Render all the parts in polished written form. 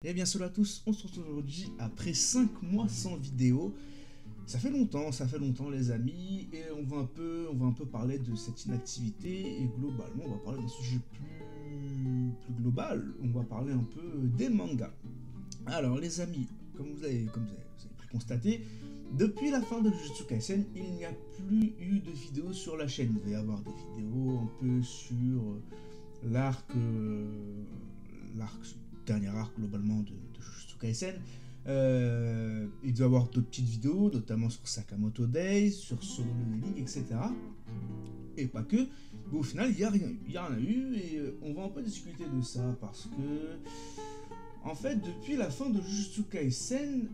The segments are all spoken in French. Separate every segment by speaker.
Speaker 1: Eh bien salut à tous, on se retrouve aujourd'hui après 5 mois sans vidéo. Ça fait longtemps les amis, et on va un peu parler de cette inactivité, et globalement on va parler d'un sujet plus global, on va parler un peu des mangas. Alors les amis, comme vous avez pu le constater, depuis la fin de Jujutsu Kaisen, il n'y a plus eu de vidéos sur la chaîne. Il va y avoir des vidéos un peu sur l'arc, l'arc, dernier arc globalement de Jujutsu Kaisen. Il doit y avoir d'autres petites vidéos, notamment sur Sakamoto Days, sur Solo Leveling, etc. Et pas que. Mais au final, il n'y a rien eu. Il y en a eu, et on va un peu discuter de ça parce que, en fait, depuis la fin de Jujutsu Kaisen,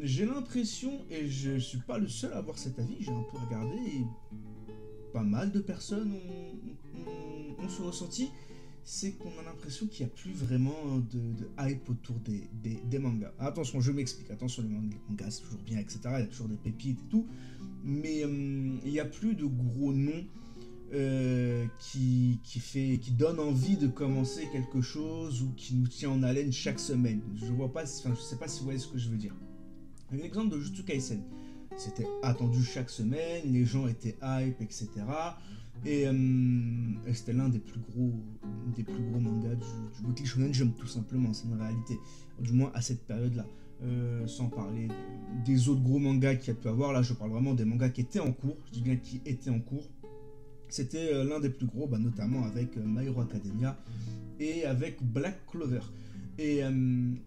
Speaker 1: j'ai l'impression, et je suis pas le seul à avoir cet avis, j'ai un peu regardé, et pas mal de personnes ont ce ressenti, c'est qu'on a l'impression qu'il n'y a plus vraiment de hype autour des mangas. Attention, je m'explique, attention, les mangas c'est toujours bien, etc. Il y a toujours des pépites et tout, mais il n'y a plus de gros noms qui donne envie de commencer quelque chose ou qui nous tient en haleine chaque semaine. Je sais pas si vous voyez ce que je veux dire. L'exemple de Jujutsu Kaisen, c'était attendu chaque semaine, les gens étaient hype, etc. Et c'était l'un des plus gros mangas du Weekly Shonen Jump, tout simplement, c'est une réalité. Du moins à cette période-là. Sans parler des autres gros mangas qu'il y a pu avoir, là je parle vraiment des mangas qui étaient en cours, je dis bien qui étaient en cours. C'était l'un des plus gros, notamment avec My Hero Academia et avec Black Clover. Et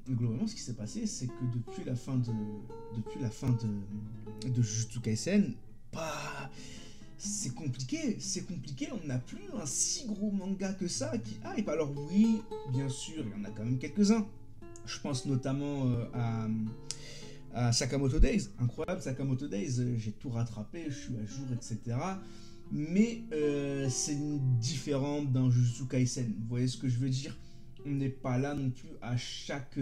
Speaker 1: globalement, ce qui s'est passé, c'est que depuis la fin de Jujutsu Kaisen, c'est compliqué. On n'a plus un si gros manga que ça qui hype. Alors oui, bien sûr, il y en a quand même quelques-uns. Je pense notamment à Sakamoto Days. Incroyable, Sakamoto Days, j'ai tout rattrapé, je suis à jour, etc. Mais c'est différent d'un Jujutsu Kaisen. Vous voyez ce que je veux dire? On n'est pas là non plus à chaque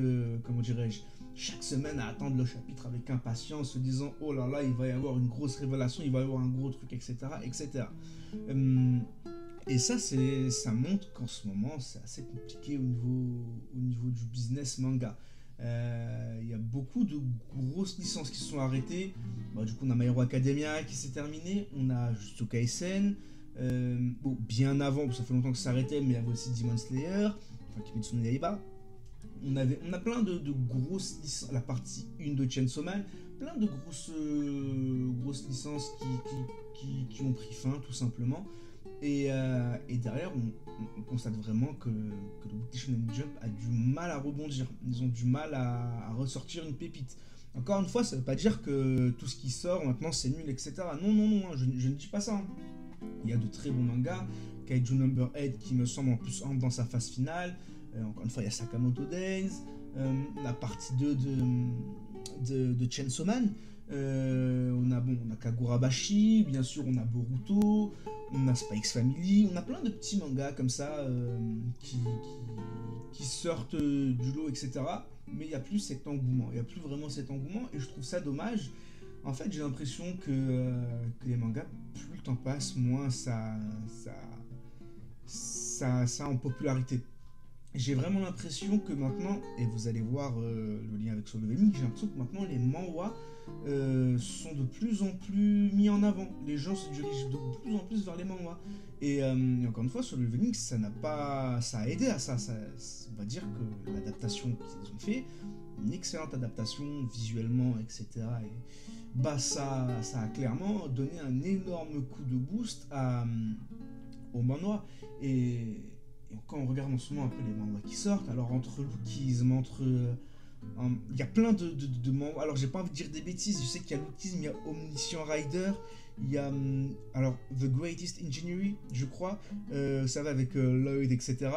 Speaker 1: semaine à attendre le chapitre avec impatience, se disant oh là là, il va y avoir une grosse révélation, il va y avoir un gros truc, etc. etc. Et ça montre qu'en ce moment, c'est assez compliqué au niveau du business manga. Il y a beaucoup de grosses licences qui se sont arrêtées. Du coup, on a My Hero Academia qui s'est terminé, on a Jujutsu Kaisen, bien avant, ça fait longtemps que ça s'arrêtait, mais il y avait aussi Demon Slayer, enfin Kimetsu no Yaiba. On a plein de grosses licences, la partie 1 de Chainsaw Man, plein de grosses licences qui ont pris fin, tout simplement. Et derrière, on constate vraiment que le Weekly Shonen Jump a du mal à rebondir. Ils ont du mal à ressortir une pépite. Encore une fois, ça ne veut pas dire que tout ce qui sort maintenant c'est nul, etc. Non, hein, je ne dis pas ça. Hein. Il y a de très bons mangas. Kaiju Number 8 qui me semble en plus entre dans sa phase finale. Encore une fois, il y a Sakamoto Days. La partie 2 de Chainsaw Man. On a Kagurabashi, bien sûr, on a Boruto, on a Spy X Family, on a plein de petits mangas comme ça qui sortent du lot, etc. Mais il n'y a plus cet engouement, il n'y a plus vraiment cet engouement, et je trouve ça dommage. En fait, j'ai l'impression que les mangas, plus le temps passe, moins ça en popularité. J'ai vraiment l'impression que maintenant, et vous allez voir le lien avec Solo Leveling, j'ai l'impression que maintenant les manhwas sont de plus en plus mis en avant. Les gens se dirigent de plus en plus vers les manhwas. Et encore une fois, Solo Leveling, ça a aidé à ça. On va dire que l'adaptation qu'ils ont fait, une excellente adaptation visuellement, etc. Et ça a clairement donné un énorme coup de boost au manhwa. Et quand on regarde en ce moment un peu les manhwas qui sortent, alors entre Lookism, il y a plein de manhwas. Alors j'ai pas envie de dire des bêtises, je sais qu'il y a Lookism, il y a Omniscient Rider, il y a alors The Greatest Engineering, je crois, ça va avec Lloyd, etc.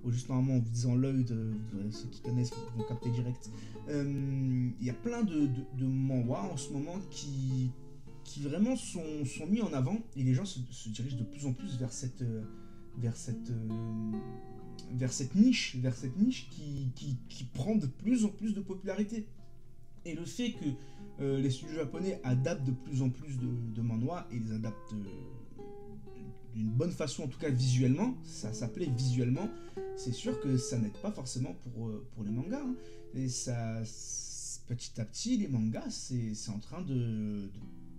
Speaker 1: Juste normalement en vous disant Lloyd, ceux qui connaissent vont capter direct. Il y a plein de manhwas en ce moment qui vraiment sont mis en avant, et les gens se dirigent de plus en plus vers cette niche qui prend de plus en plus de popularité. Et le fait que les studios japonais adaptent de plus en plus de manhwas, et les adaptent d'une bonne façon, en tout cas visuellement, ça s'appelait visuellement, c'est sûr que ça n'aide pas forcément pour les mangas. Hein. Et ça, petit à petit, les mangas, c'est en train de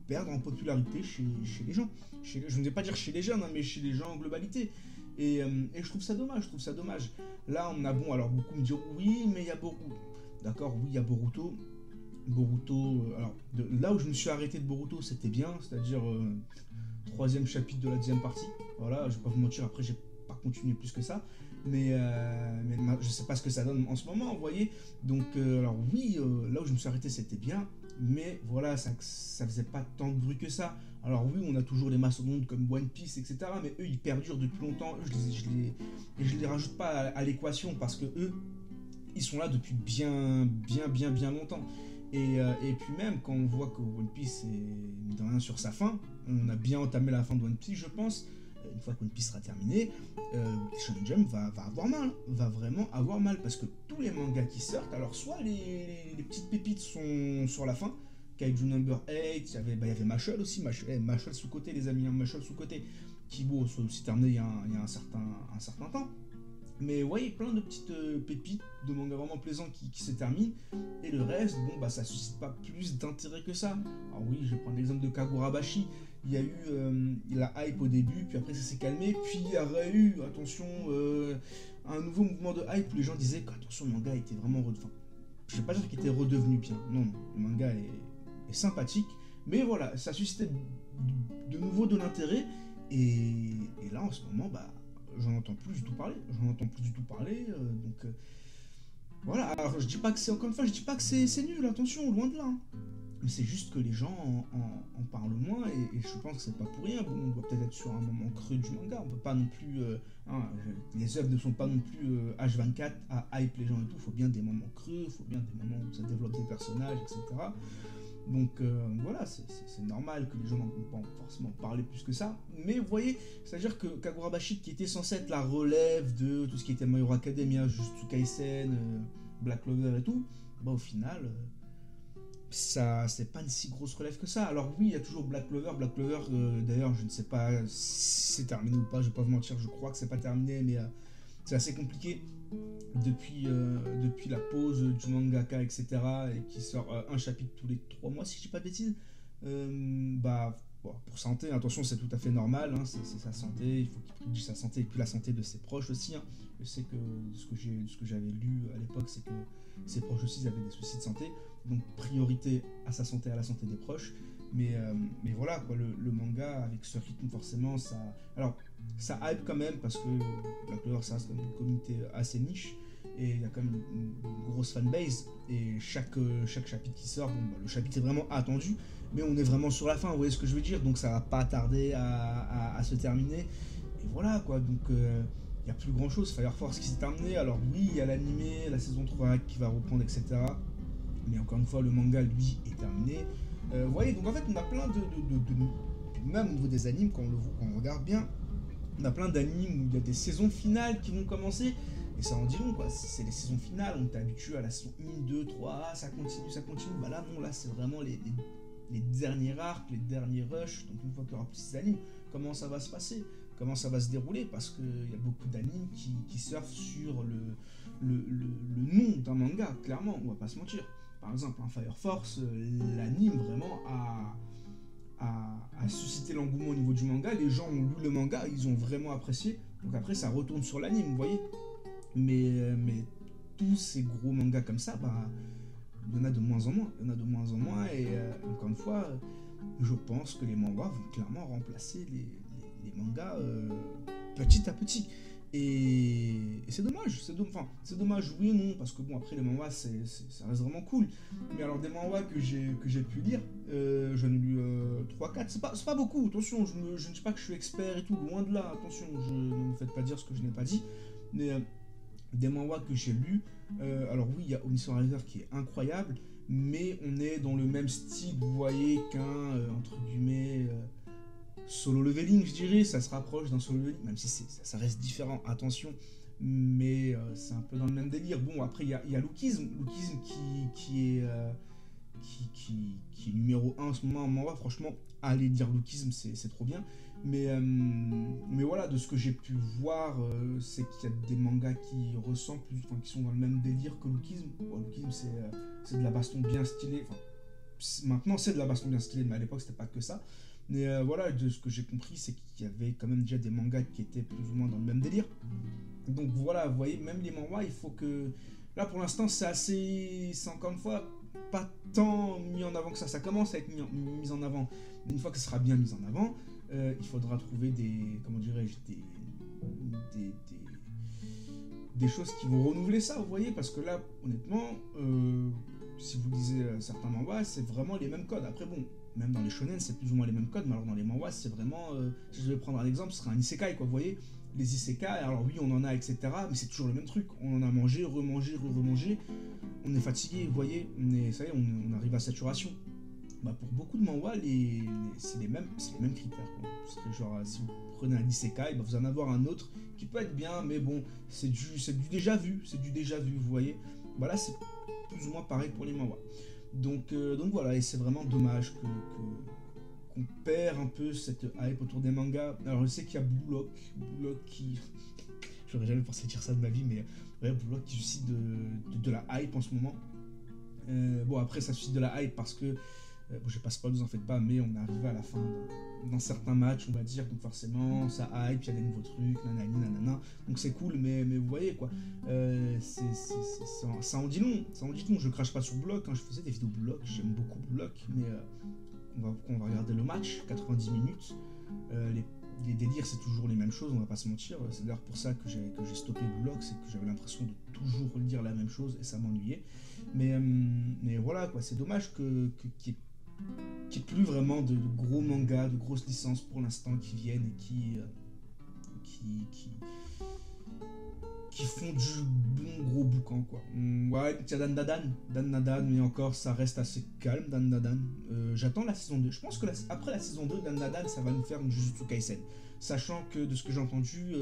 Speaker 1: perdre en popularité chez les gens. Je ne vais pas dire chez les jeunes, hein, mais chez les gens en globalité. Et je trouve ça dommage, je trouve ça dommage. Là, on a bon, alors beaucoup me diront, oui, mais il y a Boruto. D'accord, oui, il y a Boruto. Boruto, alors là où je me suis arrêté de Boruto, c'était bien, c'est-à-dire troisième chapitre de la deuxième partie. Voilà, je vais pas vous mentir, après j'ai pas continué plus que ça, mais je sais pas ce que ça donne en ce moment, vous voyez. Donc alors oui, là où je me suis arrêté, c'était bien, mais voilà, ça faisait pas tant de bruit que ça. Alors oui, on a toujours les mastodontes comme One Piece, etc. Mais eux, ils perdurent depuis longtemps. Eux, je les rajoute pas à l'équation parce que eux, ils sont là depuis bien longtemps. Et puis même quand on voit que One Piece est de rien sur sa fin, on a bien entamé la fin de One Piece, je pense. Une fois que One Piece sera terminé, Shonen Jump va avoir mal, hein, va vraiment avoir mal parce que tous les mangas qui sortent, alors soit les petites pépites sont sur la fin, Kaiju Number 8, il y avait Mashal aussi, Mashal sous-côté les amis, hein, Mashal sous-côté, qui bon, soit aussi terminé il y a un certain temps. Mais vous voyez, plein de petites pépites de mangas vraiment plaisants qui se terminent. Et le reste, bon, bah ça suscite pas plus d'intérêt que ça. Alors oui, je vais prendre l'exemple de Kagurabashi. Il y a eu la hype au début, puis après ça s'est calmé. Puis il y aurait eu, attention, un nouveau mouvement de hype où les gens disaient qu'attention, le manga était vraiment redevenu. Enfin, je vais pas dire qu'il était redevenu bien. Non, non, le manga est sympathique. Mais voilà, ça suscitait de nouveau de l'intérêt. Et là, en ce moment, bah. J'en entends plus du tout parler, donc voilà. Alors je dis pas que c'est, encore une fois, je dis pas que c'est nul, attention, loin de là, hein. Mais c'est juste que les gens en parlent moins et je pense que c'est pas pour rien. Bon, on doit peut-être être sur un moment creux du manga, on peut pas non plus hein, les œuvres ne sont pas non plus H24 à hype les gens et tout, il faut bien des moments creux, il faut bien des moments où ça développe des personnages, etc. Donc voilà, c'est normal que les gens n'en vont pas forcément parler plus que ça. Mais vous voyez, c'est-à-dire que Kagurabashi, qui était censé être la relève de tout ce qui était My Hero Academia, Jujutsu Kaisen, Black Clover et tout, bah au final, ça c'est pas une si grosse relève que ça. Alors oui, il y a toujours Black Clover. D'ailleurs, je ne sais pas si c'est terminé ou pas, je vais pas vous mentir, je crois que c'est pas terminé, mais c'est assez compliqué. Depuis la pause du mangaka, etc., et qui sort un chapitre tous les 3 mois, si je dis pas de bêtises, bah, bon, pour santé, attention, c'est tout à fait normal, hein, c'est sa santé, il faut qu'il privilégie sa santé, et puis la santé de ses proches aussi. Hein. Je sais que ce que j'avais lu à l'époque, c'est que ses proches aussi avaient des soucis de santé, donc priorité à sa santé, à la santé des proches. Mais voilà, quoi, le manga, avec ce rythme, forcément, ça. Alors, ça hype quand même, parce que Black Clover, ça reste comme une communauté assez niche, et il y a quand même une grosse fanbase, et chaque chapitre qui sort, bon, bah, le chapitre est vraiment attendu, mais on est vraiment sur la fin, vous voyez ce que je veux dire, donc ça va pas tarder à se terminer, et voilà, quoi, donc. Il n'y a plus grand chose, Fire Force qui s'est terminé, alors oui, il y a l'animé, la saison 3 qui va reprendre, etc. Mais encore une fois, le manga, lui, est terminé. Vous voyez, donc en fait, on a plein même au niveau des animes, quand on regarde bien, on a plein d'animes où il y a des saisons finales qui vont commencer, et ça en dit long, quoi. C'est les saisons finales, on t'habitue à la saison 1, 2, 3, ça continue. Bah là, non, là, c'est vraiment les derniers arcs, les derniers rushs. Donc une fois qu'il y aura plus ces animes, comment ça va se passer? Comment ça va se dérouler? Parce qu'il y a beaucoup d'animes qui surfent sur le nom d'un manga, clairement, on va pas se mentir. Par exemple, un Fire Force, l'anime vraiment a suscité l'engouement au niveau du manga. Les gens ont lu le manga, ils ont vraiment apprécié. Donc après, ça retourne sur l'anime, vous voyez. Mais tous ces gros mangas comme ça, bah, il y en a de moins en moins. Et encore une fois, je pense que les mangas vont clairement remplacer les mangas petit à petit. Et c'est dommage, c'est dommage, oui et non, parce que bon, après les manhwas, ça reste vraiment cool. Mais alors des manhwas que j'ai pu lire, j'en ai lu 3-4, c'est pas beaucoup, attention, je ne dis pas que je suis expert et tout, loin de là, attention, ne me faites pas dire ce que je n'ai pas dit, mais des manhwas que j'ai lus, alors oui, il y a Omniscient Rider qui est incroyable, mais on est dans le même style, vous voyez, qu'un, entre guillemets... Solo Leveling, je dirais, ça se rapproche d'un Solo Leveling, même si ça reste différent, attention, mais c'est un peu dans le même délire. Bon, après, il y a Lookism qui qui est numéro un en ce moment en manga. Franchement, allez lire Lookism, c'est trop bien. Mais voilà, de ce que j'ai pu voir, c'est qu'il y a des mangas qui ressemblent, enfin, qui sont dans le même délire que Lookism. Bon, Lookism, c'est de la baston bien stylée. Enfin, maintenant, c'est de la baston bien stylée, mais à l'époque, c'était pas que ça. Mais voilà, de ce que j'ai compris, c'est qu'il y avait quand même déjà des mangas qui étaient plus ou moins dans le même délire. Donc voilà, vous voyez, même les manhwas, il faut que... Là, pour l'instant, c'est assez... C'est encore une fois pas tant mis en avant que ça. Ça commence à être mis en avant. Mais une fois que ce sera bien mis en avant, il faudra trouver comment dirais-je, des choses qui vont renouveler ça, vous voyez. Parce que là, honnêtement, si vous lisez certains manhwas, c'est vraiment les mêmes codes. Après, bon, même dans les shonen, c'est plus ou moins les mêmes codes. Mais alors, dans les manhwas, c'est vraiment... si je vais prendre un exemple, ce sera un isekai, quoi, vous voyez. Les isekai, alors oui, on en a, etc. Mais c'est toujours le même truc. On en a mangé, remangé, remangé. On est fatigué, vous voyez. Ça y est, on arrive à saturation. Bah, pour beaucoup de manhwas, c'est les mêmes critères, quoi. Genre, si vous prenez un isekai, bah, vous en avez un autre qui peut être bien, mais bon, c'est du déjà vu. C'est du déjà vu, vous voyez. Bah là, c'est plus ou moins pareil pour les manhwas. Donc voilà, et c'est vraiment dommage qu'on perd un peu cette hype autour des mangas. Alors je sais qu'il y a Blue Lock qui... J'aurais jamais pensé dire ça de ma vie, mais ouais, Blue Lock qui suscite de la hype en ce moment. Bon, après ça suscite de la hype parce que... bon, je passe pas, vous en faites pas, mais on est arrivé à la fin d'un certain match, on va dire, donc forcément ça hype, il y a des nouveaux trucs, nanani, nanana, donc c'est cool, mais vous voyez quoi, ça en dit long, je crache pas sur Blue Lock, hein, je faisais des vidéos Blue Lock, j'aime beaucoup Blue Lock, mais on va regarder le match, 90 minutes, les délires c'est toujours les mêmes choses, on va pas se mentir, c'est d'ailleurs pour ça que j'ai stoppé Blue Lock, c'est que j'avais l'impression de toujours dire la même chose et ça m'ennuyait, mais voilà quoi, c'est dommage qu'il y ait plus vraiment de gros mangas, de grosses licences pour l'instant qui viennent et qui font du bon gros boucan quoi. Ouais, il y a Dan Nadan, mais encore ça reste assez calme Dan Nadan. J'attends la saison 2. Je pense que après la saison 2, Dan Nadan ça va nous faire une Jujutsu Kaisen. Sachant que de ce que j'ai entendu,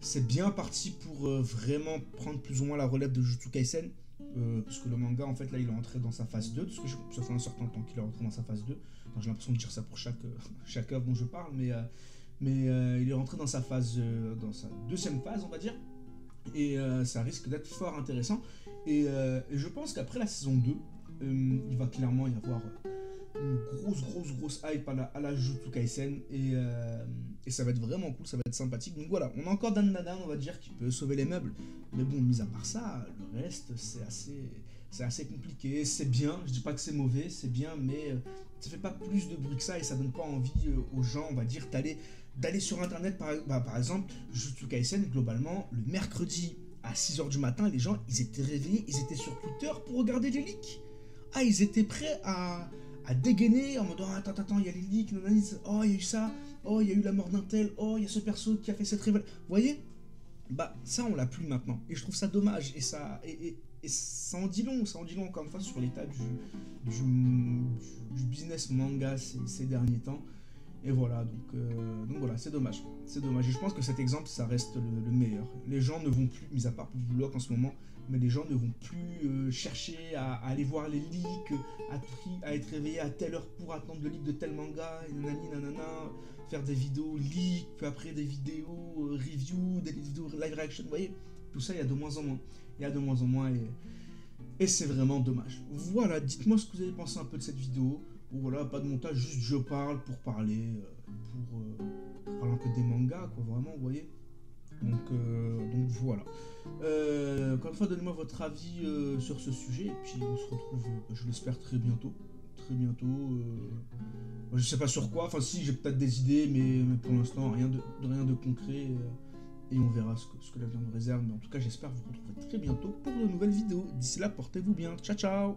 Speaker 1: c'est bien parti pour vraiment prendre plus ou moins la relève de Jujutsu Kaisen. Parce que le manga en fait là il est rentré dans sa phase 2, parce que ça fait un certain temps qu'il est rentré dans sa phase 2. Enfin, j'ai l'impression de dire ça pour chaque œuvre dont je parle, mais il est rentré dans sa phase, dans sa deuxième phase on va dire, et ça risque d'être fort intéressant, et je pense qu'après la saison 2 il va clairement y avoir une grosse hype à la Jujutsu Kaisen, et ça va être vraiment cool, ça va être sympathique. Donc voilà, on a encore Dan Nadan on va dire qui peut sauver les meubles, mais bon, mis à part ça, le reste c'est assez compliqué. C'est bien, je dis pas que c'est mauvais, c'est bien, mais ça fait pas plus de bruit que ça et ça donne pas envie aux gens, on va dire, d'aller sur internet. Par exemple, Jujutsu Kaisen, globalement, le mercredi à 6h du matin, les gens ils étaient réveillés, ils étaient sur Twitter pour regarder les leaks. Ah, ils étaient prêts à dégainer en mode oh, attends, il y a les leaks, oh il y a eu ça, oh il y a eu la mort d'un tel, oh il y a ce perso qui a fait cette révélation. Vous voyez, bah ça on l'a plus maintenant et je trouve ça dommage, et ça en dit long, encore une fois sur l'état du business manga ces derniers temps. Et voilà, donc voilà, c'est dommage, et je pense que cet exemple ça reste le meilleur. Les gens ne vont plus, mis à part pour Vlog en ce moment, mais les gens ne vont plus chercher à aller voir les leaks, à être réveillés à telle heure pour attendre le leak de tel manga, et nanana, faire des vidéos leaks, puis après des vidéos review, des vidéos live reaction, vous voyez, tout ça il y a de moins en moins, et c'est vraiment dommage. Voilà, dites-moi ce que vous avez pensé un peu de cette vidéo. Voilà, pas de montage, juste je parle pour parler, pour parler un peu des mangas, quoi, vraiment, vous voyez. Donc voilà. Encore une fois, donnez-moi votre avis sur ce sujet, et puis on se retrouve, je l'espère, très bientôt. Je sais pas sur quoi, enfin si, j'ai peut-être des idées, mais pour l'instant, rien de concret, et on verra ce que l'avenir nous réserve. Mais en tout cas, j'espère vous retrouver très bientôt pour de nouvelles vidéos. D'ici là, portez-vous bien. Ciao, ciao!